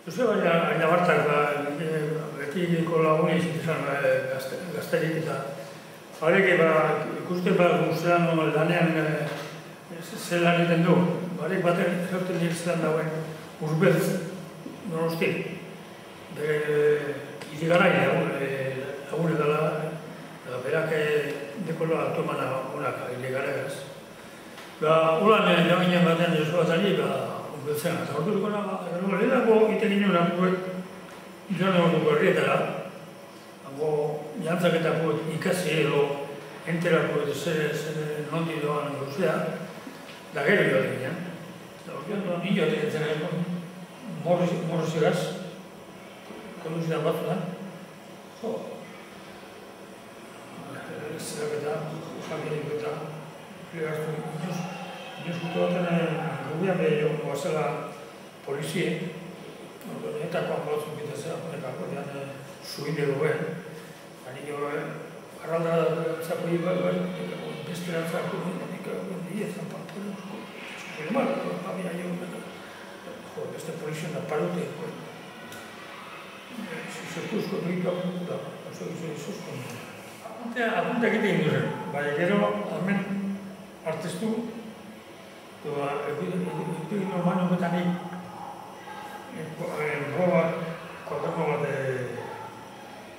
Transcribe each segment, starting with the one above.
Euskal baina bartak, betiko lagunei zituzan gazterik eta harek ikusten guztean lanean zelan egiten du. Harek batek zauten dira zelan dauen Urbeltz, Donosti. Irigarai lagun edala, berak dekola automana honak irigaragaz. Holan jaginen batean Josu Batari, Urbeltzen, eta hor duko lehenako egiten ginen joan egotuko herrietara, jantzaketako ikasi edo enterako zer nondi doan guzea, da gero joan ginen. Horrean nio ateketzen morrizigaz, konduzidan batzu da. Zerak eta familiko eta plegaztu inoz gutu baten gubian behi joan goazela polizie, Etakoan balatzen bitazera, nekako dian zuhinde goben. Ani arralda zako bai, beste lantzako diezan pantoren usko. Normal, abia jo, beste polizioan da parute. Zertuzko duik apunta, oso izuzko. Apunta egiten duzen, baina gero, hemen artestu, egin normal nometanik, roba, kuaderno bat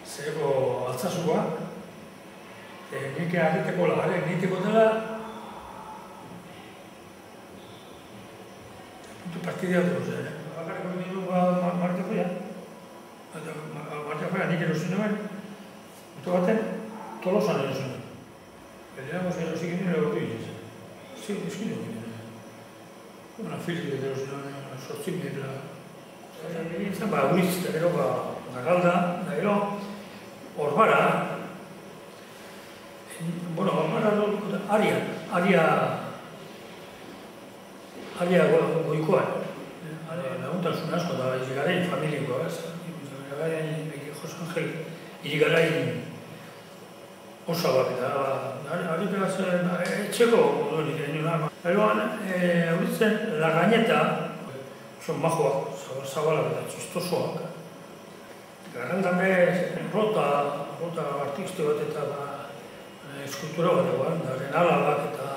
zereko altzazua, nik arreteko lagare, niteko dela puntu partidea dut, bakarriko niru martefoia, nik erosin nuen, puntu baten Tolosan erosin nuen. Lehenako erosin ginen erotu izan. Eskin egin. Una filtri erosin nuen, sortzin dira. Egin Uriz, eta gero Garralda, eta gero Orbara. Orbara aria goikoan. Laguntasun asko da, Irigarain familikoa, Irigarain Jose Angel, Irigarain osabak, eta ari behaz etxeko duen egin. Eroan, Urizen, Larrañeta, son majoak, zabalak eta txistosoak. Garrandan rota artiste bat eta eskultura bat egoan, daren alabak eta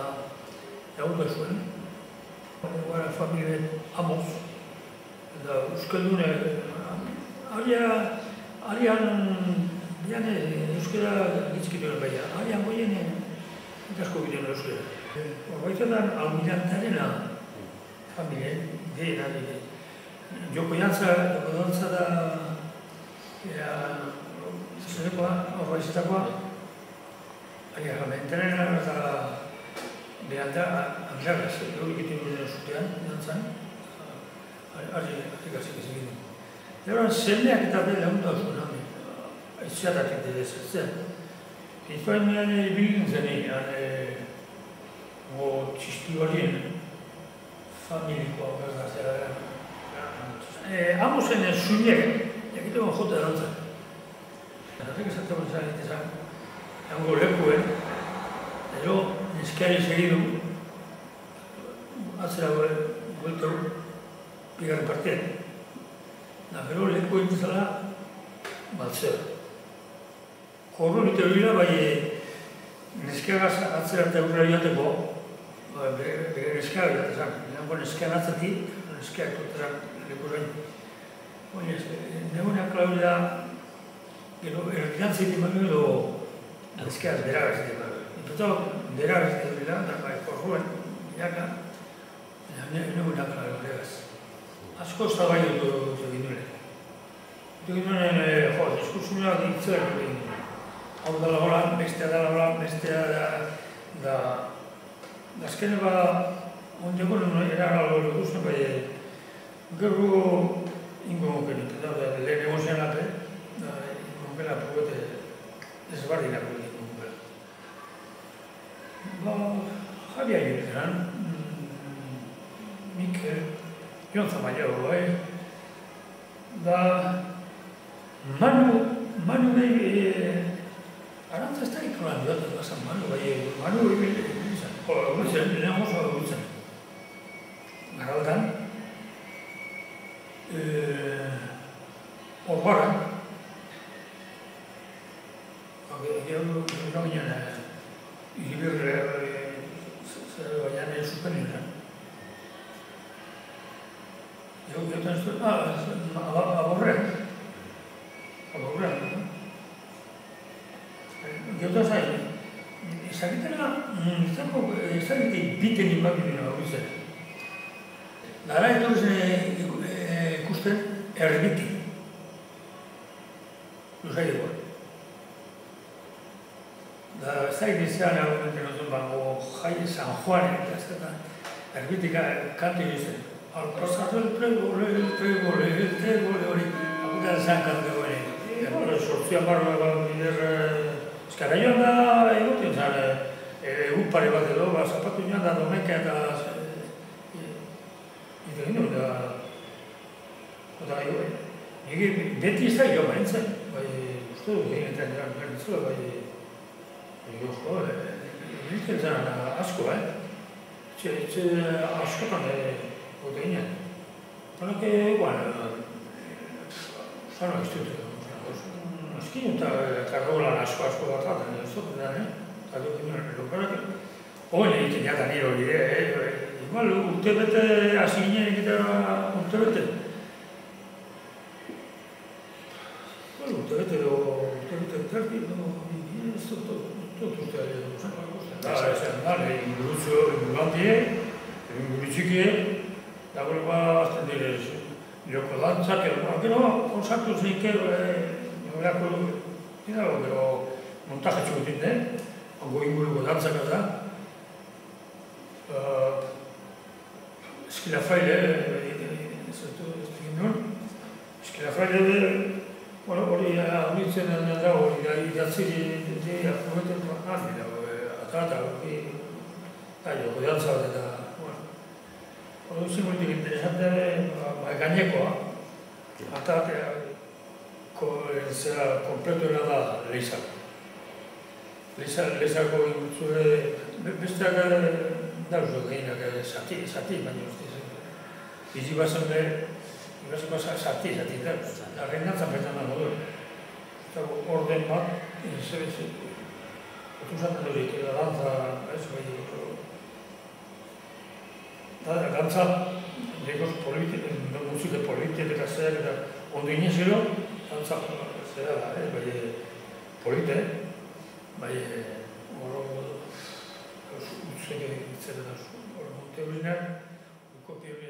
jaurda zuen. Familien amoz, eta euskaldune, arian euskara gitzkituen baina, arian goien ikasko bideen euskara. Horbaitetan almirantarena familien, gehena dide. Joko dantza da zerekoa, horbaizetakoa, mentarena eta behanda Andragaz, hori egiten duen zutean, dantzan, ari gazik ez egin. Eroan, zendeak eta bere lagunta oso nahi, aiziatatik dide zertzen. Izan bilgin zenei, txisti horien familikoa gazazera. Amozen zuinek, jakiteko jota dantzan. Horrek esatzen zan egitezan, jango lekuen, ero neskeari segidu, atzera gueltu, bigarren partean. Gero leku egitezala, baltzera. Korro nite horila, bai neskeagaz atzera eta aurrera joateko, bere neskeag jatezan. Neskean atzetik, neskeak dutera leku zain. Negunean klau da, gero erdiantzit eman edo neskeaz beragaz eman. Eta beragaz eman da, bai korroen, jaka, negunean klau beragaz. Asko ez da bai dut egin duen. Egin duen, diskursunak ditzeak egin duen. Hau da lagolan, bestea da lagolan, bestea da... Azkene ondeko eragalgo duzuen, bai gero ingo mokenik. Lehen egon zen lape, ingo mokela pugote ezbardinak egin mokela. Jaria egin nik Jon Zamaiago, da Manu behi arantza ez da ikolan joaten bazan Manu behi izan, lehen gozo egutzen. Garaldan, gogorra. Gero ginen, Ibirre, baina suspenioan. Gero ez dut, aborrean. Gero zain, ezagitena, ezagite biten inbakidena hori zen. Gara etorzen ikusten erbiti. Luzaideko. Da ezagitezean argumenten ozen bago jai San Juan, erbitik kanti izan. Alpazatu el tregole hori, akutan zan kanti hori. Sortzia barra bider, eskara joan da egoten zan, egun pare bat edo, zapatu joan da domeka eta egin hori da, beti ez da jo baintzen, bai, uste dut egin eta niran berditzula, bai, egiten zan asko, etxe askotan gote ginen. Honak zara ez dut, askin eta karrolan asko bat baten, ez dut da, eta dut ginen, lokarak, hoen egiten jatan nire hori, igual, urte bete hasi ginen egitera urte bete. Urte bete terki, ez dut urtea dira. Ingurutzie, ingurutzikie, dagoen azten dire, joko dantzak, gero, konsartu zeike, horako, gero, montaje txugutin den, hango inguruko dantzak da. Eskilafraile, hori abitzen da, hori idatziri aprobeten argi da, eta joko dantza bat eta, hori duzen politik interesante, gainekoa, eta kompleto era da lehizako. Lehizako ingutzure, besteak dauzo gehinak zati, baina ustez. Izi bazen behar, zati, da rengantzan betan da modu. Eta orden bat, otu zaten durik, dantza, ez bai, da gantza, dekoz musike politik eta zer, eta ondo inezero, dantza zera da, bai, polite, bai, utzeke itzera da, hori monte horinak, kopio hori